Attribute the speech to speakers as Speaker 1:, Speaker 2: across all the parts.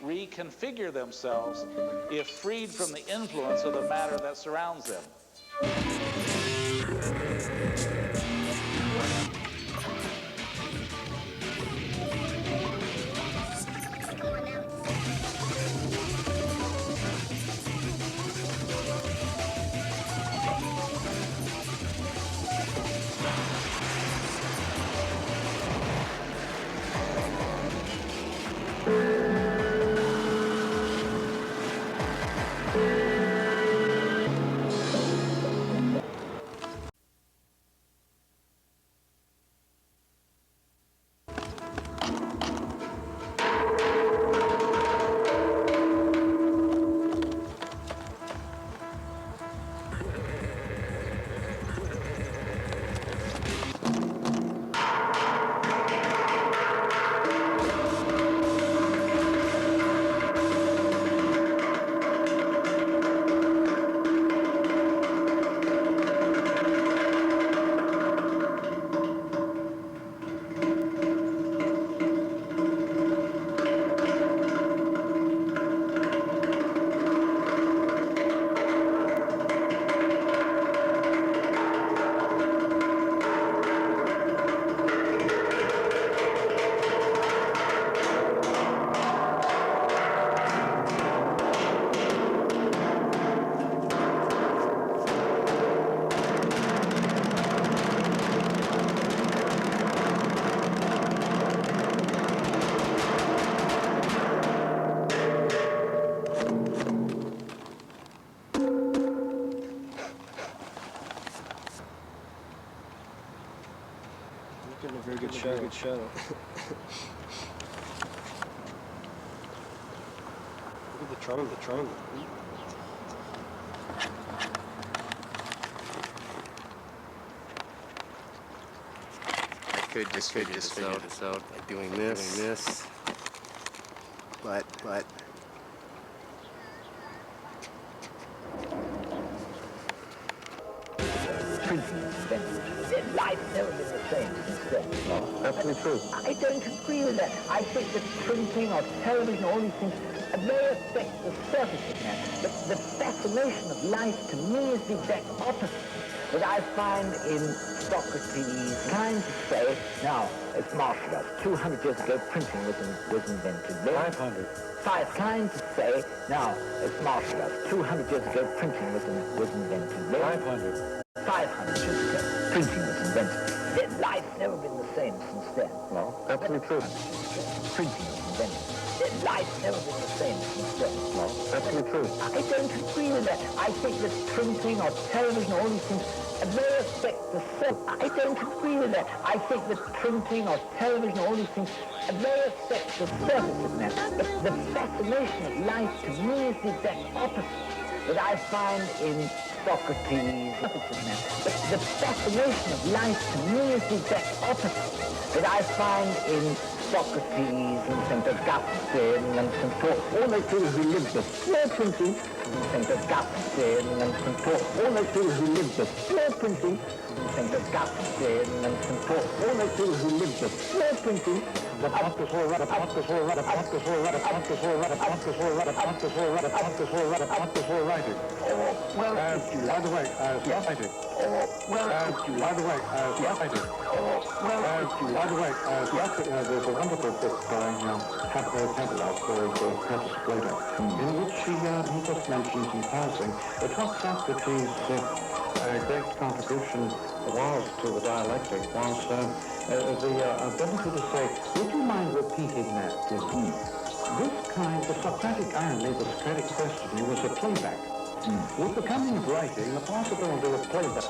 Speaker 1: reconfigure themselves if freed from the influence of the matter that surrounds them.
Speaker 2: Very good show. Look at the trunk. I could just figure this out by doing this. But
Speaker 3: Life's never been the same since then.
Speaker 2: no, absolutely true.
Speaker 3: I don't agree with that. I think that printing or television, all these things, may affect the surface of man. But the fascination of life to me is the exact opposite. That I find in Socrates trying to say, now, it's martial arts. 200 years ago, printing was invented.
Speaker 2: 500.
Speaker 3: Trying to say, now, it's martial arts. 200 years ago, printing was invented.
Speaker 2: 500.
Speaker 3: 500 years ago, printing was invented. Life's never been the same since then.
Speaker 2: No, absolutely true.
Speaker 3: Printing was invented. Life's never been the same since then.
Speaker 2: No, absolutely true.
Speaker 3: I don't agree with that. I think that printing or television, all these things, may affect the surface. I don't agree with that. I think that printing or television, all these things, may affect the surface of man. But the fascination of life to me is the exact opposite that I find in Socrates. But the fascination of life to me is the exact opposite that I find in Socrates and St. Augustine and St. Paul, all those people who lived before printing, St. Augustine and St. Paul, all those people who lived before printing, St. Augustine and St. Paul, all those people who lived before printing,
Speaker 2: The plot is all right. Writing.
Speaker 3: well,
Speaker 2: By the way, writing. There's a wonderful book by Campbell called Curtis Slater, in which he just mentions in passing that what Socrates' great contribution was to the dialectic was the ability to say, would you mind repeating that with me? This kind, the Socratic irony, the Socratic questioning was a playback. With the coming of writing, the possibility of playback.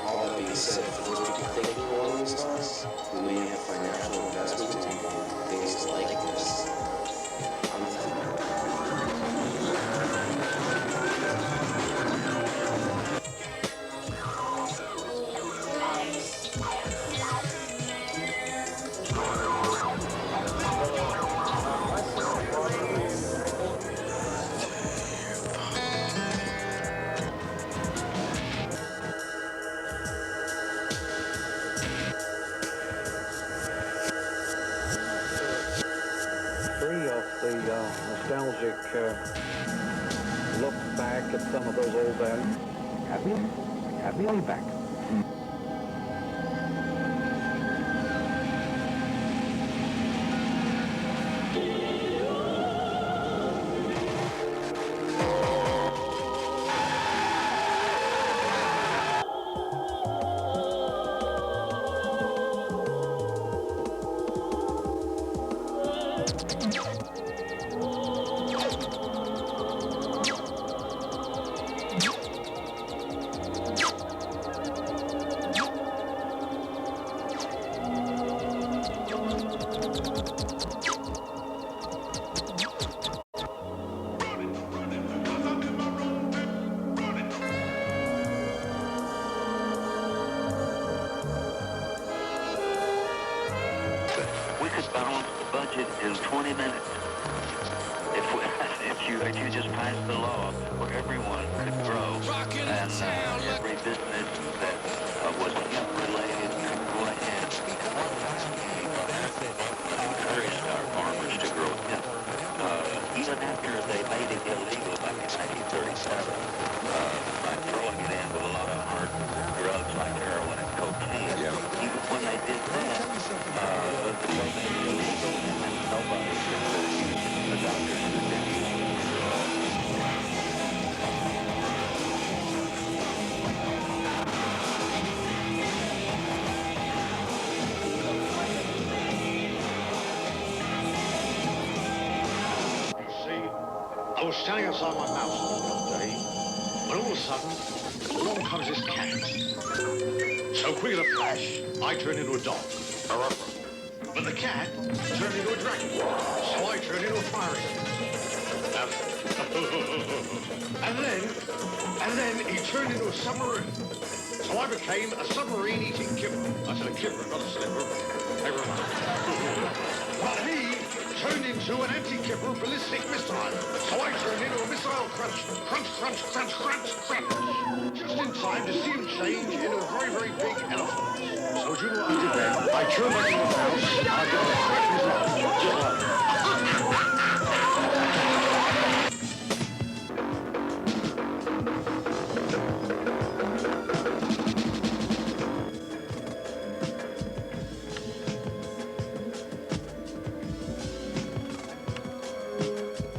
Speaker 4: All that being said, for those people thinking along these lines, who may have financial investment in things like this,
Speaker 2: look back at some of those old values. Have me back.
Speaker 5: We could balance the budget in 20 minutes. If you just passed the law where everyone could grow and every business that was hemp-related could go ahead. Encouraged our farmers to grow hemp. Even after they made it illegal back in 1937, by throwing it in with a lot of hard drugs like heroin and cocaine. Even when they did that, the nobody the doctors didn't.
Speaker 6: I was standing outside my mouse the other day, when all of a sudden, along comes this cat. So quick as a flash, I turned into a dog. But the cat turned into a dragon, so I turned into a fire engine. and then he turned into a submarine. So I became a submarine-eating kipper. I said a kipper, not a slipper. But he turned into an anti-kipper ballistic missile. So I turned into a missile crunch. Crunch, crunch, crunch, crunch, crunch. Just in time to see him change into a very, very big elephant. So do you know what I did then? I turned back into the house. I got a crack his lunch.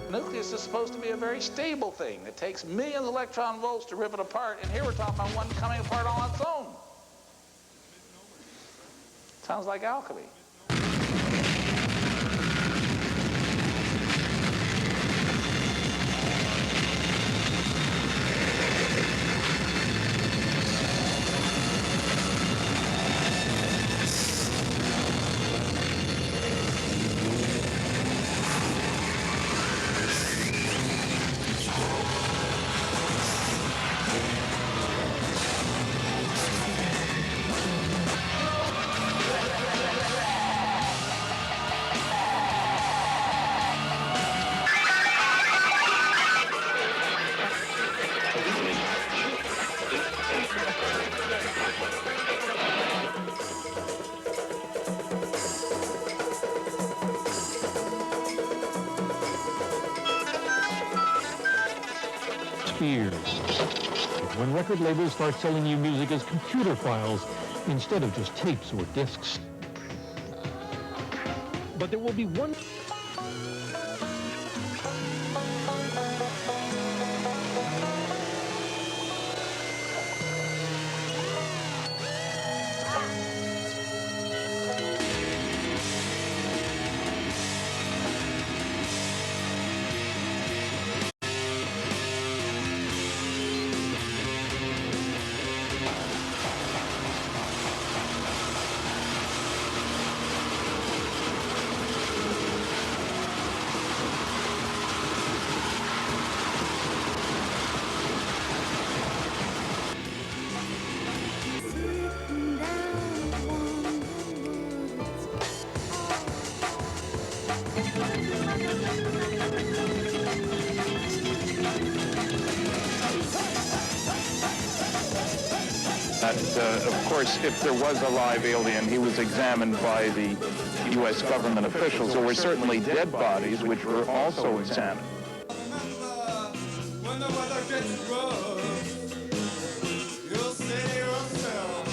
Speaker 1: Nucleus is supposed to be a very stable thing. It takes millions of electron volts to rip it apart, and here we're talking about one coming apart on its own. Sounds like alchemy.
Speaker 7: When record labels start selling you music as computer files instead of just tapes or discs. But there will be one...
Speaker 8: Of course, if there was a live alien, he was examined by the U.S. government officials. There were certainly dead bodies which were also examined.
Speaker 9: When when the weather gets rough, you'll say to yourself,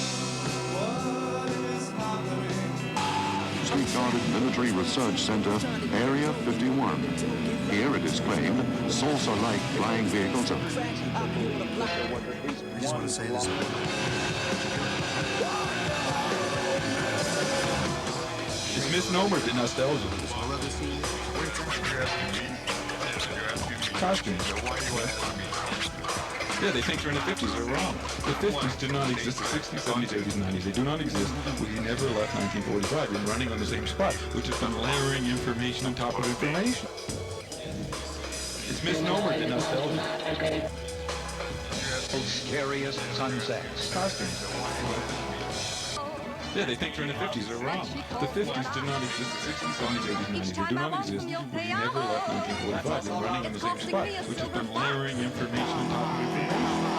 Speaker 9: what is happening?
Speaker 10: State-guarded Military Research Center, Area 51. Here it is claimed saucer-like flying vehicles are...
Speaker 9: I just want to say this.
Speaker 11: It's misnomer to nostalgia. Costumes. Yeah, they think they're in the 50s. They're wrong. The 50s did not exist. The 60s, 70s, 80s, 90s, they do not exist. We never left 1945. We're running on the same spot. We've just been layering information on top of information. It's misnomer to nostalgia.
Speaker 12: Scariest sunsets.
Speaker 11: Costumes. Yeah, they think they're in the 50s. They're wrong. The 50s did not exist. The 60s, 70s, 80s, 90s, they do not exist. We never left 1945. We're running on the same spot. We've just been layering information on top of information.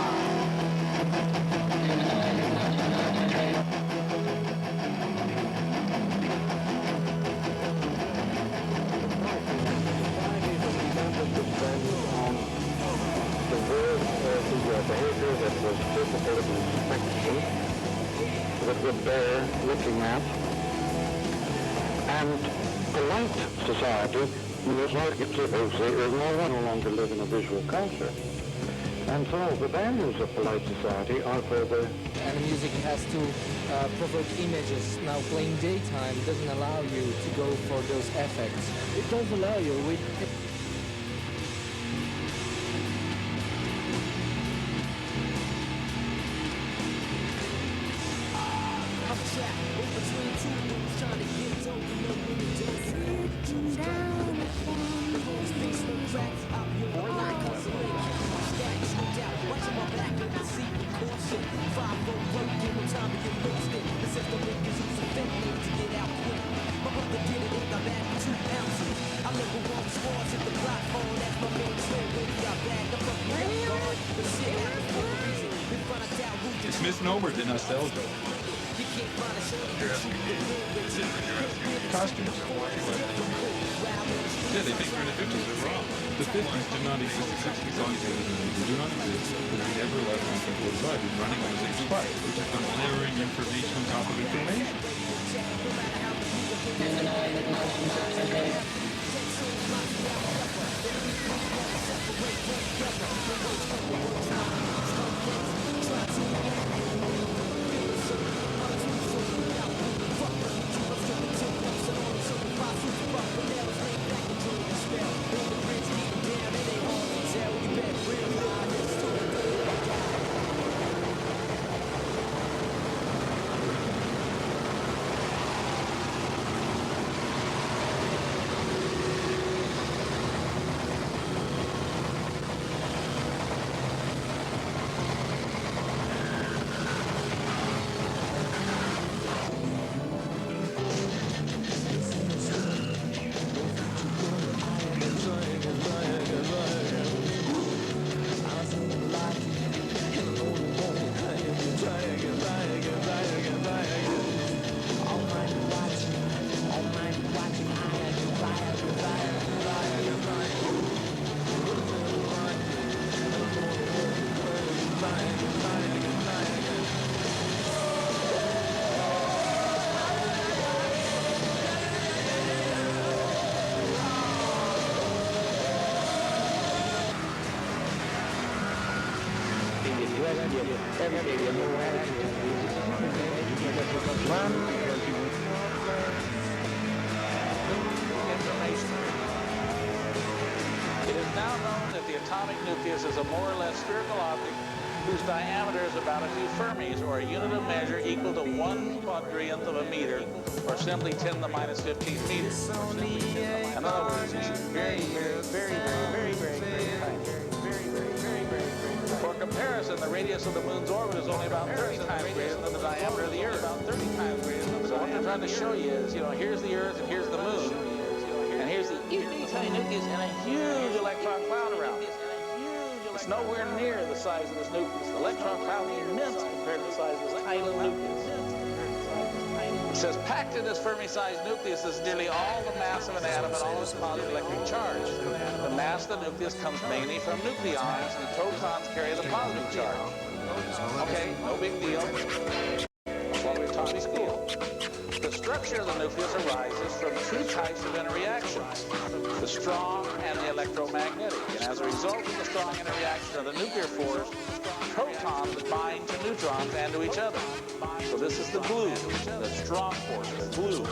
Speaker 2: Behavior that was capable of inspection, that would bear looking at, and polite society, just like it's supposed to, is no longer live in a visual culture. And so the values of polite society are further...
Speaker 13: And the music has to provoke images. Now playing daytime doesn't allow you to go for those effects. It does allow you with...
Speaker 11: It's misnomer to nostalgia. Costumes. Yeah, they think they're in the 50s. They're wrong. The 50s did not exist. The 60s, 70s, 80s, 90s, they do not exist. But we never left 1945. We're running on the same spot. We're just been layering information on top of information.
Speaker 1: It is now known that the atomic nucleus is a more or less spherical object whose diameter is about a few Fermis, or a unit of measure equal to 1/100th of a meter, or simply 10 to the minus 15 meters. In other words, it's very, very, very, very, very, very, very tiny. Very, very, very, very, very. For comparison, the radius of the moon's orbit is only about 30 times greater than the diameter of the Earth. About 30 times greater than the diameter. So what they're trying to show you is, here's the Earth and here's the moon. And here's the itty tiny nucleus and a huge electron cloud around it. It's nowhere near the size of this nucleus. The electron cloud is immense compared to the size of this tiny little nucleus. It says packed in this Fermi-sized nucleus is nearly all the mass of an atom and all its positive electric charge. The mass of the nucleus comes mainly from nucleons, and protons carry the positive charge. Okay, no big deal. That's what we taught in school. The structure of the nucleus arises from two types of interreactions, the strong and the electromagnetic. And as a result of the strong interaction of the nuclear force, protons bind to neutrons and to each other. So this is the glue, the strong force, the glue.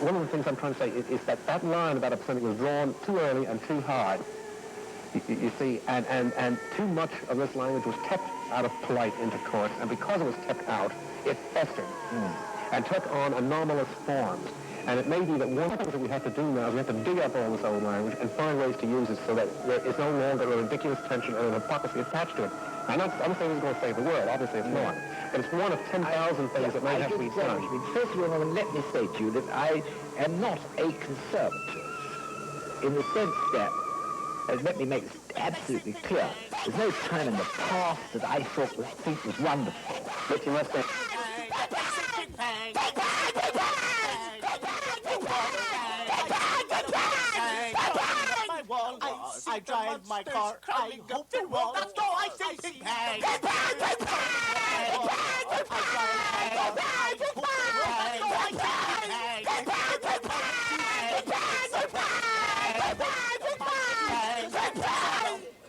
Speaker 2: One of the things I'm trying to say is that that line about a percentage was drawn too early and too hard. You see, and too much of this language was kept out of polite intercourse, and because it was kept out, it festered and took on anomalous forms. And it may be that one of the things that we have to do now is we have to dig up all this old language and find ways to use it so that there is no longer a ridiculous tension and an hypocrisy attached to it. I'm not saying it's going to save the world. Obviously it's not. But it's one of 10,000 things that might have to be done.
Speaker 3: First of all, let me say to you that I am not a conservative in the sense that, let me make this absolutely clear, there's no time in the past that I think was wonderful.
Speaker 2: But you must think.
Speaker 9: I drive my car, I hope the wall, that's all I see. I drive my car,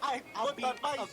Speaker 9: I hope the wall,